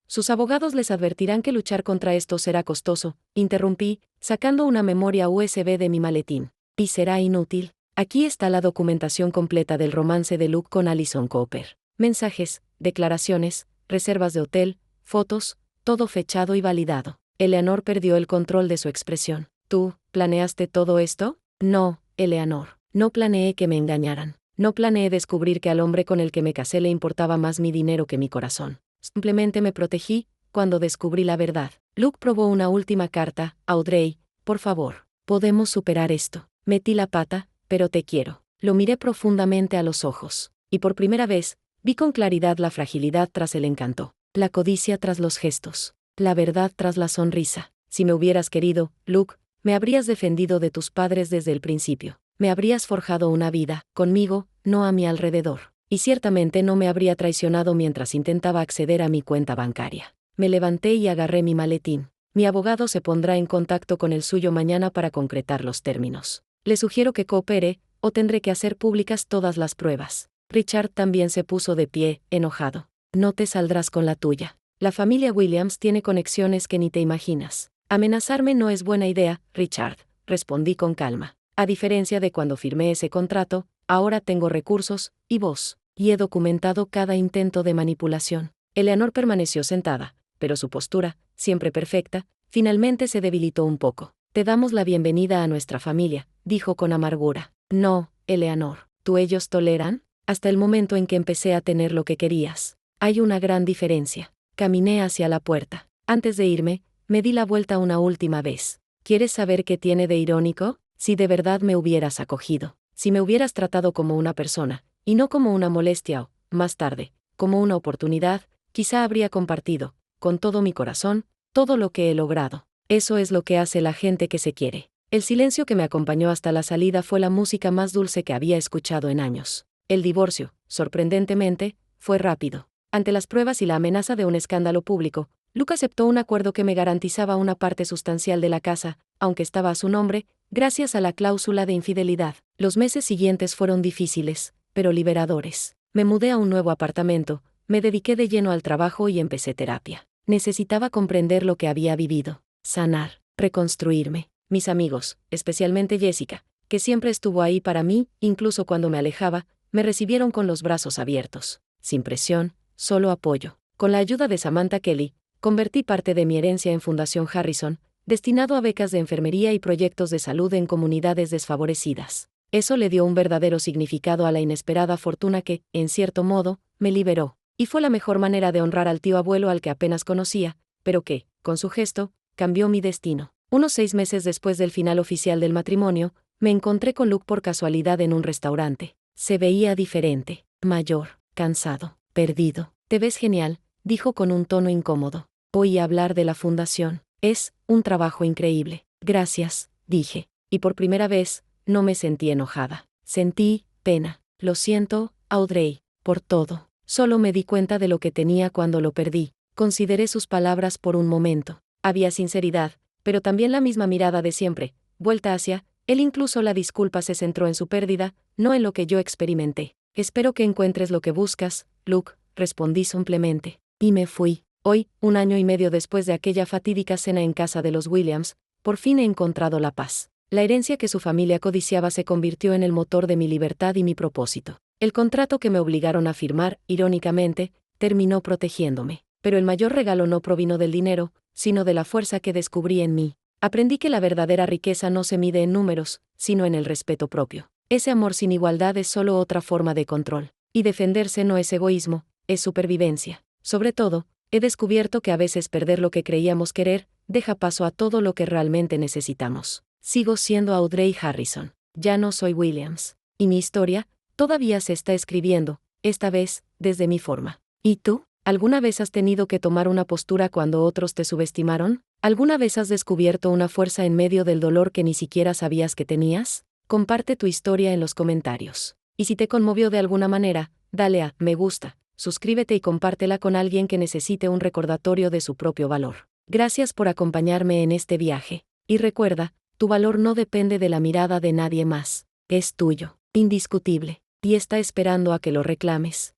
Sus abogados les advertirán que luchar contra esto será costoso, interrumpí, sacando una memoria USB de mi maletín. Y será inútil. Aquí está la documentación completa del romance de Luke con Alison Cooper. Mensajes, declaraciones, reservas de hotel, fotos, todo fechado y validado. Eleanor perdió el control de su expresión. ¿Tú, planeaste todo esto? No, Eleanor. No planeé que me engañaran. No planeé descubrir que al hombre con el que me casé le importaba más mi dinero que mi corazón. Simplemente me protegí, cuando descubrí la verdad. Luke probó una última carta. Audrey, por favor, podemos superar esto. Metí la pata, pero te quiero. Lo miré profundamente a los ojos. Y por primera vez, vi con claridad la fragilidad tras el encanto. La codicia tras los gestos. La verdad tras la sonrisa. Si me hubieras querido, Luke, me habrías defendido de tus padres desde el principio. Me habrías forjado una vida, conmigo, no a mi alrededor. Y ciertamente no me habría traicionado mientras intentaba acceder a mi cuenta bancaria. Me levanté y agarré mi maletín. Mi abogado se pondrá en contacto con el suyo mañana para concretar los términos. Le sugiero que coopere, o tendré que hacer públicas todas las pruebas. Richard también se puso de pie, enojado. No te saldrás con la tuya. La familia Williams tiene conexiones que ni te imaginas. Amenazarme no es buena idea, Richard, respondí con calma. A diferencia de cuando firmé ese contrato, ahora tengo recursos, y voz, y he documentado cada intento de manipulación. Eleanor permaneció sentada, pero su postura, siempre perfecta, finalmente se debilitó un poco. Te damos la bienvenida a nuestra familia, dijo con amargura. No, Eleanor, ¿tú ellos toleran? Hasta el momento en que empecé a tener lo que querías. Hay una gran diferencia. Caminé hacia la puerta. Antes de irme, me di la vuelta una última vez. ¿Quieres saber qué tiene de irónico? Si de verdad me hubieras acogido, si me hubieras tratado como una persona, y no como una molestia o, más tarde, como una oportunidad, quizá habría compartido, con todo mi corazón, todo lo que he logrado. Eso es lo que hace la gente que se quiere. El silencio que me acompañó hasta la salida fue la música más dulce que había escuchado en años. El divorcio, sorprendentemente, fue rápido. Ante las pruebas y la amenaza de un escándalo público, Luke aceptó un acuerdo que me garantizaba una parte sustancial de la casa, aunque estaba a su nombre, gracias a la cláusula de infidelidad. Los meses siguientes fueron difíciles, pero liberadores. Me mudé a un nuevo apartamento, me dediqué de lleno al trabajo y empecé terapia. Necesitaba comprender lo que había vivido, sanar, reconstruirme. Mis amigos, especialmente Jessica, que siempre estuvo ahí para mí, incluso cuando me alejaba, me recibieron con los brazos abiertos. Sin presión, solo apoyo. Con la ayuda de Samantha Kelly, convertí parte de mi herencia en Fundación Harrison, destinado a becas de enfermería y proyectos de salud en comunidades desfavorecidas. Eso le dio un verdadero significado a la inesperada fortuna que, en cierto modo, me liberó. Y fue la mejor manera de honrar al tío abuelo al que apenas conocía, pero que, con su gesto, cambió mi destino. Unos 6 meses después del final oficial del matrimonio, me encontré con Luke por casualidad en un restaurante. Se veía diferente, mayor, cansado, perdido. Te ves genial, dijo con un tono incómodo. Oí hablar de la fundación. Es un trabajo increíble. Gracias, dije. Y por primera vez, no me sentí enojada. Sentí pena. Lo siento, Audrey, por todo. Solo me di cuenta de lo que tenía cuando lo perdí. Consideré sus palabras por un momento. Había sinceridad, pero también la misma mirada de siempre, vuelta hacia él. Incluso la disculpa se centró en su pérdida, no en lo que yo experimenté. Espero que encuentres lo que buscas, Luke, respondí simplemente. Y me fui. Hoy, 1 año y medio después de aquella fatídica cena en casa de los Williams, por fin he encontrado la paz. La herencia que su familia codiciaba se convirtió en el motor de mi libertad y mi propósito. El contrato que me obligaron a firmar, irónicamente, terminó protegiéndome. Pero el mayor regalo no provino del dinero, sino de la fuerza que descubrí en mí. Aprendí que la verdadera riqueza no se mide en números, sino en el respeto propio. Ese amor sin igualdad es solo otra forma de control. Y defenderse no es egoísmo, es supervivencia. Sobre todo, he descubierto que a veces perder lo que creíamos querer, deja paso a todo lo que realmente necesitamos. Sigo siendo Audrey Harrison. Ya no soy Williams. Y mi historia, todavía se está escribiendo, esta vez, desde mi forma. ¿Y tú? ¿Alguna vez has tenido que tomar una postura cuando otros te subestimaron? ¿Alguna vez has descubierto una fuerza en medio del dolor que ni siquiera sabías que tenías? Comparte tu historia en los comentarios. Y si te conmovió de alguna manera, dale a me gusta, suscríbete y compártela con alguien que necesite un recordatorio de su propio valor. Gracias por acompañarme en este viaje. Y recuerda, tu valor no depende de la mirada de nadie más. Es tuyo, indiscutible, y está esperando a que lo reclames.